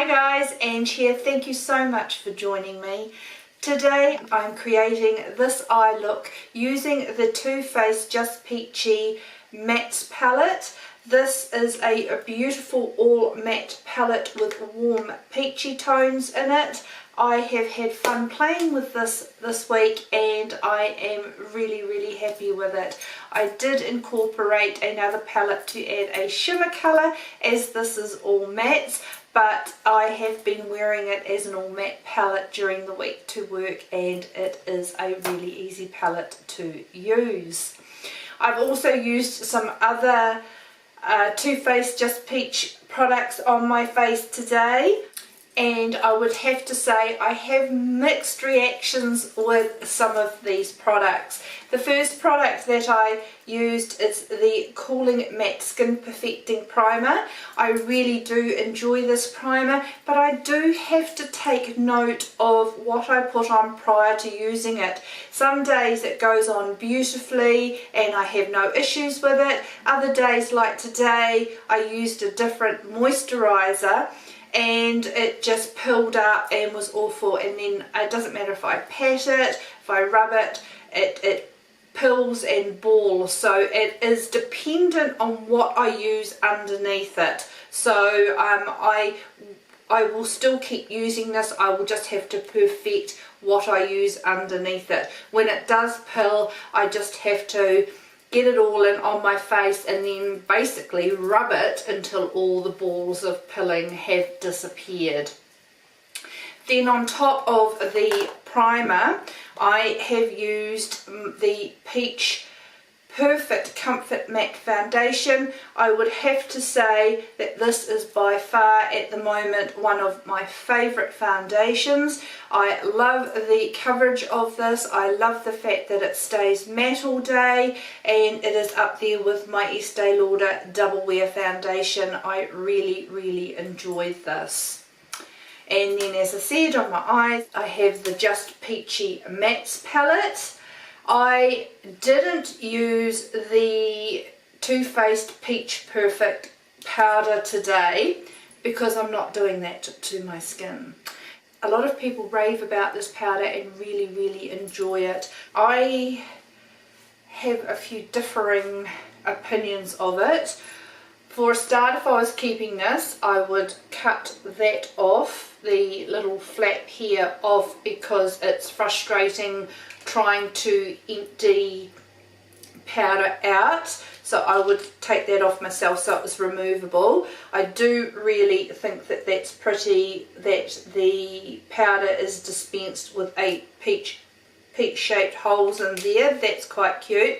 Hi guys, Ange here. Thank you so much for joining me. Today I'm creating this eye look using the Too Faced Just Peachy matte palette. This is a beautiful all matte palette with warm peachy tones in it. I have had fun playing with this week and I am really happy with it. I did incorporate another palette to add a shimmer colour as this is all mattes, but I have been wearing it as an all matte palette during the week to work and it is a really easy palette to use. I've also used some other Too Faced Just Peach products on my face today, and I would have to say I have mixed reactions with some of these products. The first product that I used is the Cooling Matte Skin Perfecting Primer. I really do enjoy this primer, but I do have to take note of what I put on prior to using it. Some days it goes on beautifully and I have no issues with it. Other days, like today, I used a different moisturizer and it just pilled up and was awful, and then it doesn't matter if I pat it, if I rub it, it pills and balls, so it is dependent on what I use underneath it. So I will still keep using this. I will just have to perfect what I use underneath it. When it does pill, I just have to get it all in on my face and then basically rub it until all the balls of pilling have disappeared. Then on top of the primer, I have used the Peach Perfect Comfort Matte Foundation. I would have to say that this is by far at the moment one of my favourite foundations. I love the coverage of this. I love the fact that it stays matte all day, and it is up there with my Estee Lauder Double Wear Foundation. I really enjoy this. And then, as I said, on my eyes I have the Just Peachy Mattes palette. I didn't use the Too Faced Peach Perfect powder today because I'm not doing that to my skin. A lot of people rave about this powder and really enjoy it. I have a few differing opinions of it. For a start, if I was keeping this, I would cut that off, the little flap here off, because it's frustrating trying to empty powder out. So I would take that off myself so it was removable. I do really think that that's pretty, that the powder is dispensed with a peach shaped holes in there. That's quite cute.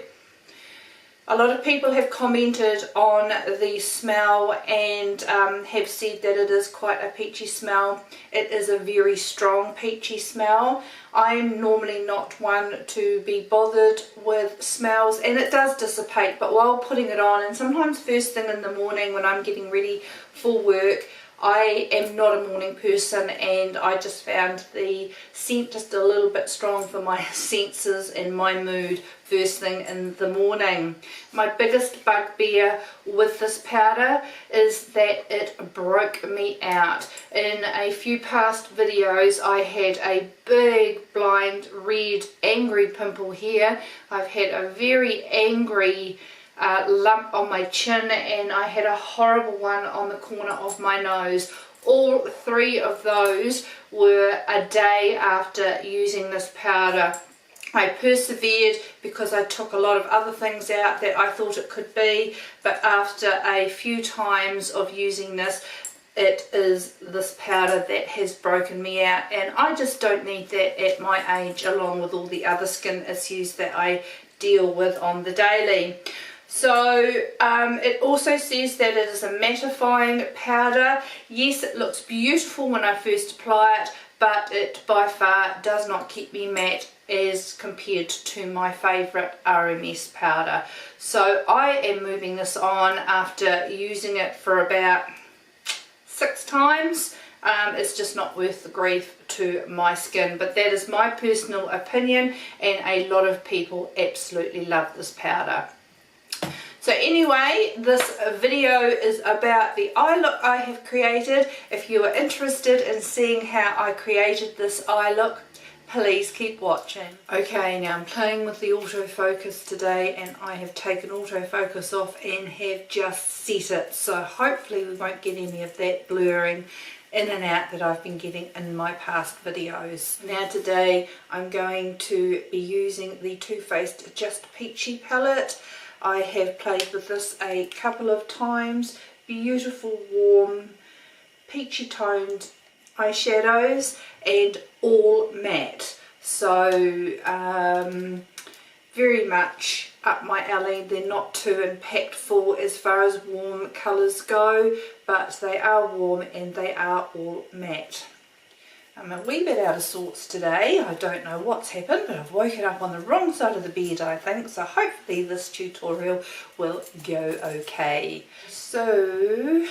A lot of people have commented on the smell and have said that it is quite a peachy smell. It is a very strong peachy smell. I'm normally not one to be bothered with smells, and it does dissipate, but while putting it on, and sometimes first thing in the morning when I'm getting ready for work, I am not a morning person and I just found the scent just a little bit strong for my senses and my mood first thing in the morning. My biggest bugbear with this powder is that it broke me out. In a few past videos I had a big blind red angry pimple here. I've had a very angry lump on my chin, and I had a horrible one on the corner of my nose. All three of those were a day after using this powder. I persevered because I took a lot of other things out that I thought it could be, but after a few times of using this, it is this powder that has broken me out, and I just don't need that at my age, along with all the other skin issues that I deal with on the daily. So it also says that it is a mattifying powder. Yes, it looks beautiful when I first apply it, but it by far does not keep me matte as compared to my favourite RMS powder. So I am moving this on after using it for about 6 times. It's just not worth the grief to my skin, but that is my personal opinion, and a lot of people absolutely love this powder. So anyway, this video is about the eye look I have created. If you are interested in seeing how I created this eye look, please keep watching. Okay, now I'm playing with the autofocus today and I have taken autofocus off and have just set it. So hopefully we won't get any of that blurring in and out that I've been getting in my past videos. Now today I'm going to be using the Too Faced Just Peachy palette. I have played with this a couple of times. Beautiful, warm, peachy toned eyeshadows and all matte. So very much up my alley. They're not too impactful as far as warm colours go, but they are warm and they are all matte. I'm a wee bit out of sorts today. I don't know what's happened, but I've woken up on the wrong side of the bed, I think, so hopefully this tutorial will go okay. So,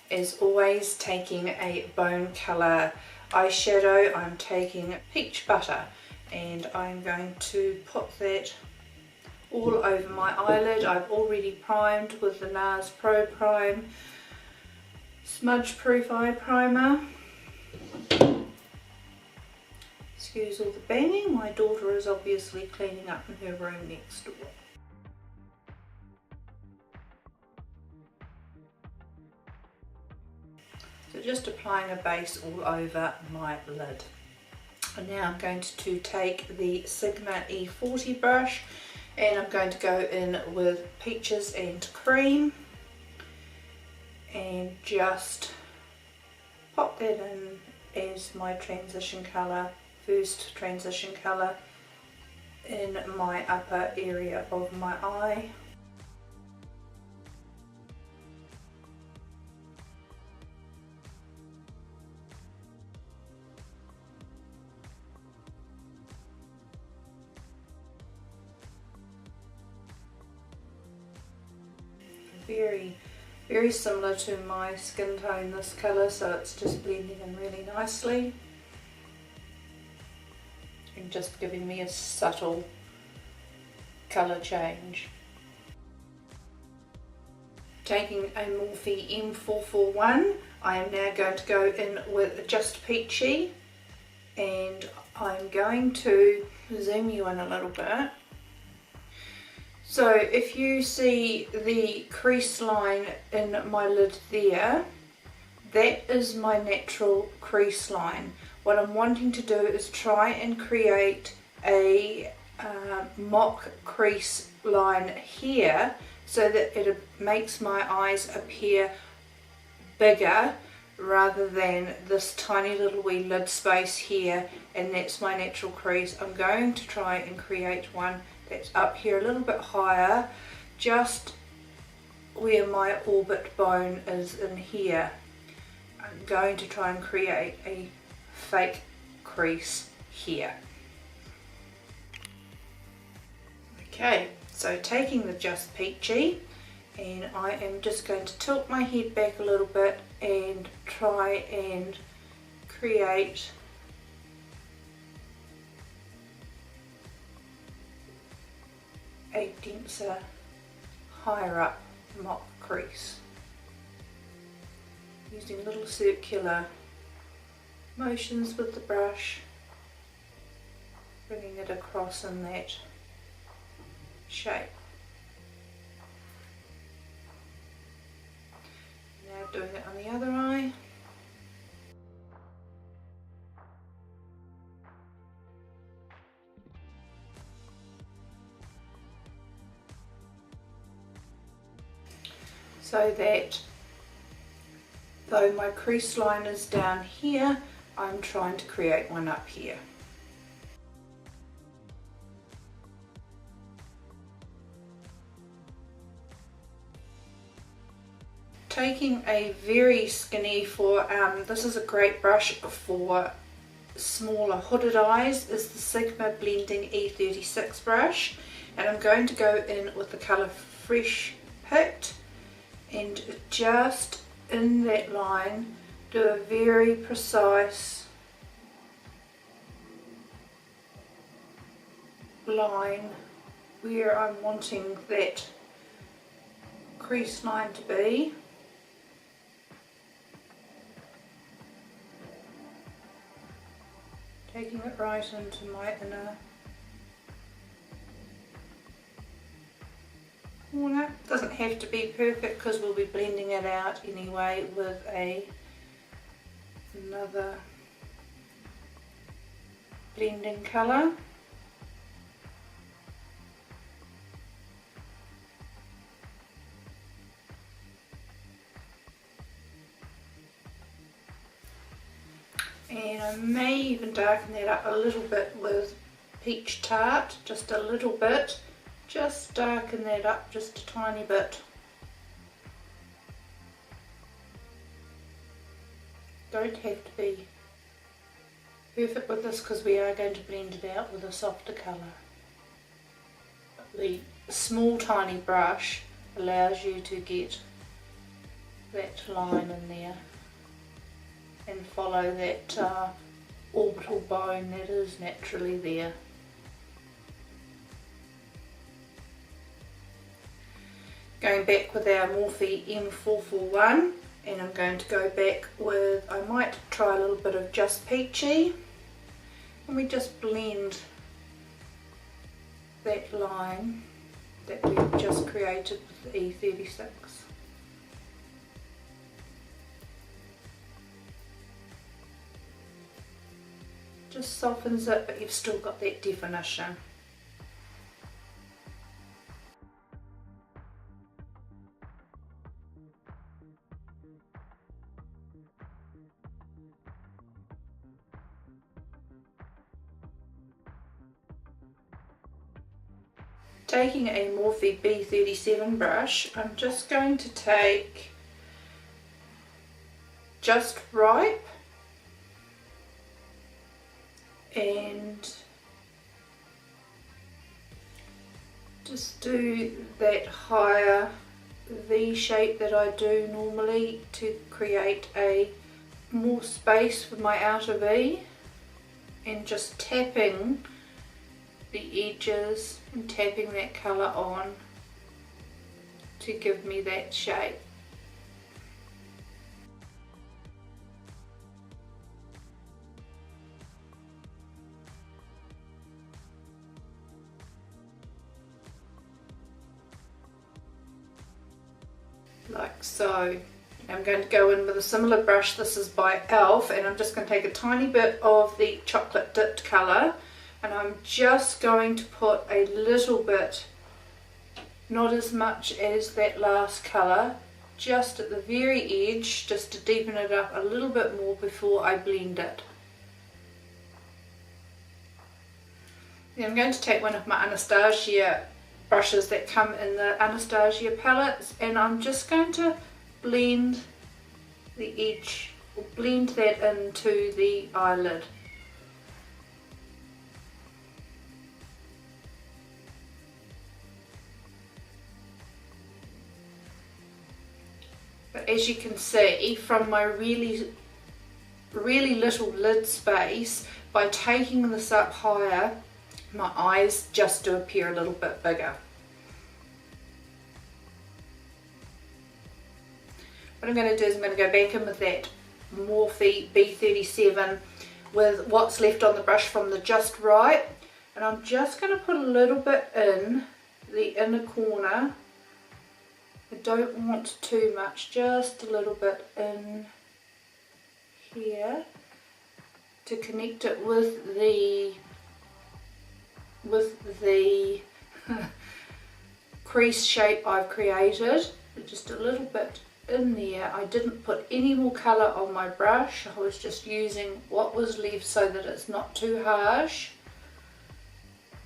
as always, taking a bone colour eyeshadow, I'm taking Peach Butter and I'm going to put that all over my eyelid. I've already primed with the NARS Pro Prime Smudge Proof Eye Primer. Excuse all the banging, my daughter is obviously cleaning up in her room next door. So just applying a base all over my lid. And now I'm going to take the Sigma E40 brush and I'm going to go in with Peaches and Cream and just pop that in as my transition colour, first transition colour in my upper area of my eye. Very similar to my skin tone, this colour, so it's just blending in really nicely and just giving me a subtle colour change. Taking a Morphe M441, I am now going to go in with Just Peachy and I'm going to zoom you in a little bit. So if you see the crease line in my lid there, that is my natural crease line. What I'm wanting to do is try and create a mock crease line here so that it makes my eyes appear bigger rather than this tiny little wee lid space here, and that's my natural crease. I'm going to try and create one that's up here a little bit higher, just where my orbit bone is in here. I'm going to try and create a fake crease here. Okay, so taking the Just Peachy, and I am just going to tilt my head back a little bit and try and create a denser, higher up mock crease, using little circular motions with the brush, bringing it across in that shape. Now doing it on the other eye. So that though my crease line is down here, I'm trying to create one up here. Taking a very skinny this is a great brush for smaller hooded eyes, is the Sigma Blending E36 brush, and I'm going to go in with the colour Fresh Picked and just in that line do a very precise line where I'm wanting that crease line to be. Taking it right into my inner corner. Doesn't have to be perfect because we'll be blending it out anyway with another blending colour. And I may even darken that up a little bit with Peach Tart, just a little bit. Just darken that up just a tiny bit. Don't have to be perfect with this because we are going to blend it out with a softer colour. The small tiny brush allows you to get that line in there and follow that orbital bone that is naturally there. Going back with our Morphe M441, and I'm going to go back with, I might try a little bit of Just Peachy, and we just blend that line that we've just created with the E36. Just softens it, but you've still got that definition. Taking a Morphe B37 brush, I'm just going to take Just Ripe and just do that higher V shape that I do normally to create more space for my outer V, and just tapping the edges and tapping that colour on to give me that shape. Like so. I'm going to go in with a similar brush. This is by e.l.f. and I'm just going to take a tiny bit of the chocolate dipped colour, and I'm just going to put a little bit, not as much as that last colour, just at the very edge, just to deepen it up a little bit more before I blend it. Then I'm going to take one of my Anastasia brushes that come in the Anastasia palettes, and I'm just going to blend the edge, or blend that into the eyelid. But as you can see from my really little lid space, by taking this up higher, my eyes just do appear a little bit bigger. What I'm going to do is I'm going to go back in with that Morphe B37 with what's left on the brush from the Just Right, and I'm just going to put a little bit in the inner corner. I don't want too much, just a little bit in here to connect it with the crease shape I've created. Just a little bit in there. I didn't put any more colour on my brush, I was just using what was left so that it's not too harsh,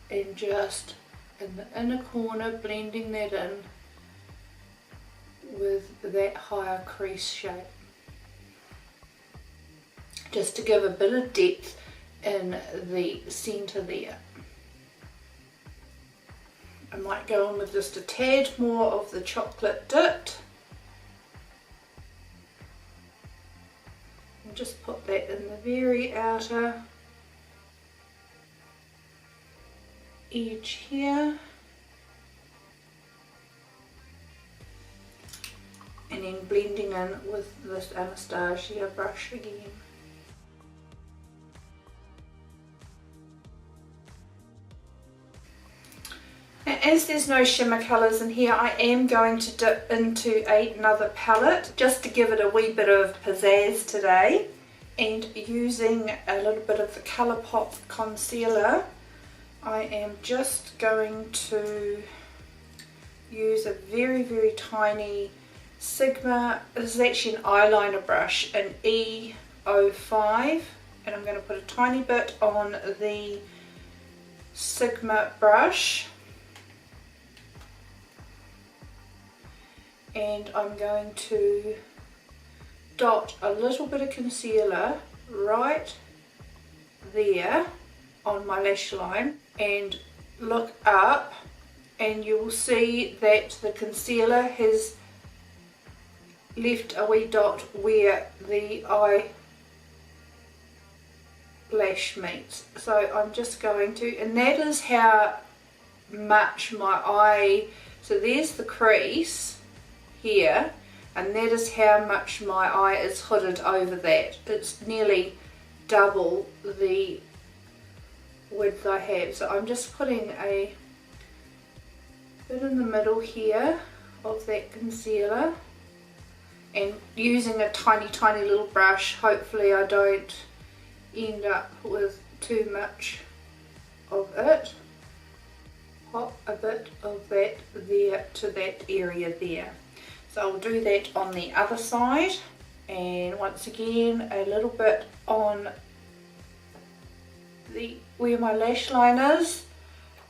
and just in the inner corner blending that in with that higher crease shape, just to give a bit of depth in the centre there. I might go in with just a tad more of the chocolate dipped and just put that in the very outer edge here. and then blending in with this Anastasia brush again. Now, as there's no shimmer colours in here, I am going to dip into another palette just to give it a wee bit of pizzazz today, and using a little bit of the Colourpop concealer, I am just going to use a very tiny Sigma, this is actually an eyeliner brush, an E05, and I'm going to put a tiny bit on the Sigma brush, and I'm going to dot a little bit of concealer right there on my lash line, and look up and you will see that the concealer has left a wee dot where the eyelash meets. So I'm just going to, and that is how much my eye, so there's the crease here, and that is how much my eye is hooded over that. It's nearly double the width I have. So I'm just putting a bit in the middle here of that concealer and using a tiny little brush. Hopefully I don't end up with too much of it. Pop a bit of that there to that area there. So I'll do that on the other side, and once again a little bit on the where my lash line is,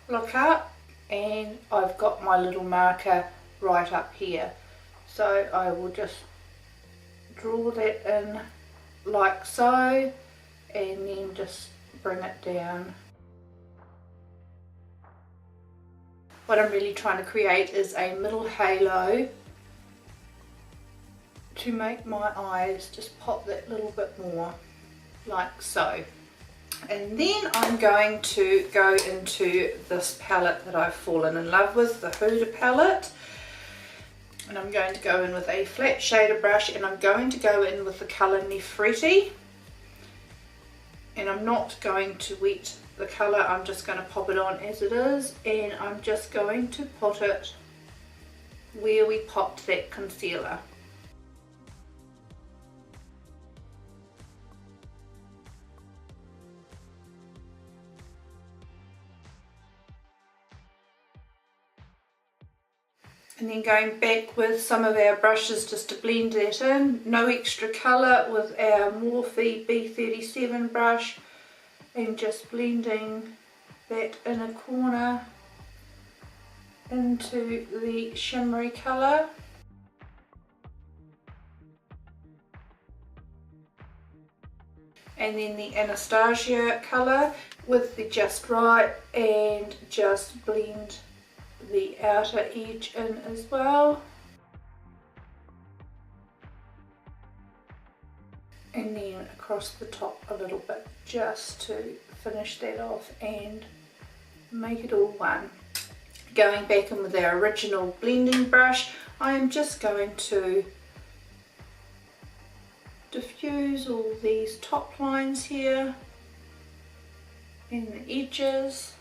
look up, and I've got my little marker right up here. So I will just draw that in like so, and then just bring it down. What I'm really trying to create is a middle halo to make my eyes just pop that little bit more, like so. And then I'm going to go into this palette that I've fallen in love with, the Huda palette. And I'm going to go in with a flat shader brush, and I'm going to go in with the colour Nefertiti. And I'm not going to wet the colour, I'm just going to pop it on as it is, and I'm just going to put it where we popped that concealer. And then going back with some of our brushes just to blend that in. No extra colour with our Morphe B37 brush, and just blending that inner corner into the shimmery colour. And then the Anastasia colour with the Just Right, and just blend the outer edge in as well, and then across the top a little bit just to finish that off and make it all one. Going back in with our original blending brush, I am just going to diffuse all these top lines here and the edges.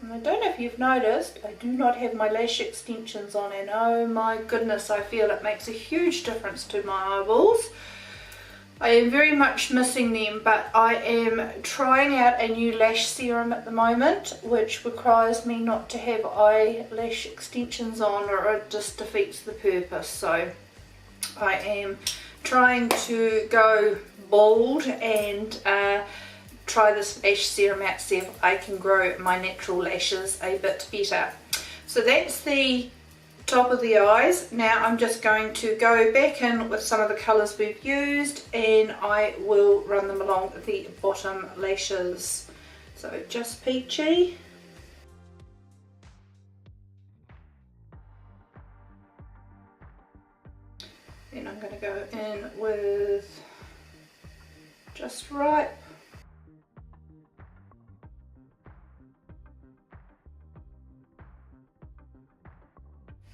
And I don't know if you've noticed, I do not have my lash extensions on, and oh my goodness, I feel it makes a huge difference to my eyeballs. I am very much missing them, but I am trying out a new lash serum at the moment, which requires me not to have eyelash extensions on, or it just defeats the purpose. So I am trying to go bald and try this lash serum out, see if I can grow my natural lashes a bit better. So that's the top of the eyes. Now I'm just going to go back in with some of the colours we've used, and I will run them along the bottom lashes. So Just Peachy. Then I'm going to go in with Just Right.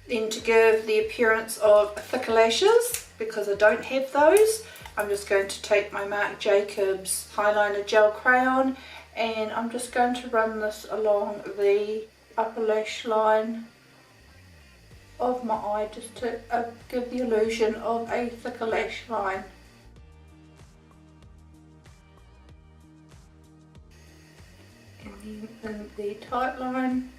Then to give the appearance of thicker lashes, because I don't have those, I'm just going to take my Marc Jacobs Highliner Gel Crayon and I'm just going to run this along the upper lash line of my eye, just to give the illusion of a thicker lash line. And then in the tight line,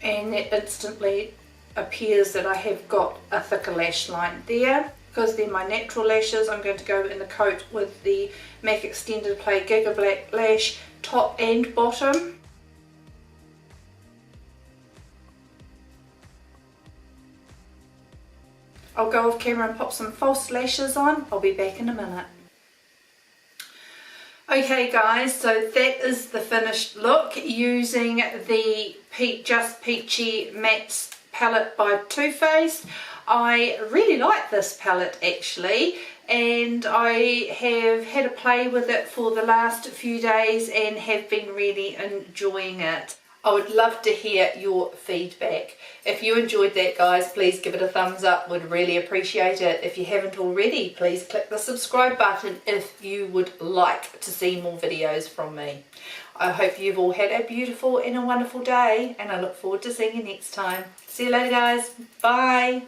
and it instantly appears that I have got a thicker lash line there. Because they're my natural lashes, I'm going to go in the coat with the MAC Extended Play Giga Black Lash, top and bottom. I'll go off camera and pop some false lashes on. I'll be back in a minute. Okay guys, so that is the finished look using the Just Peachy Matte palette by Too Faced. I really like this palette actually, and I have had a play with it for the last few days and have been really enjoying it. I would love to hear your feedback. If you enjoyed that guys, please give it a thumbs up, would really appreciate it. If you haven't already, please click the subscribe button if you would like to see more videos from me. I hope you've all had a beautiful and a wonderful day, and I look forward to seeing you next time. See you later guys, bye!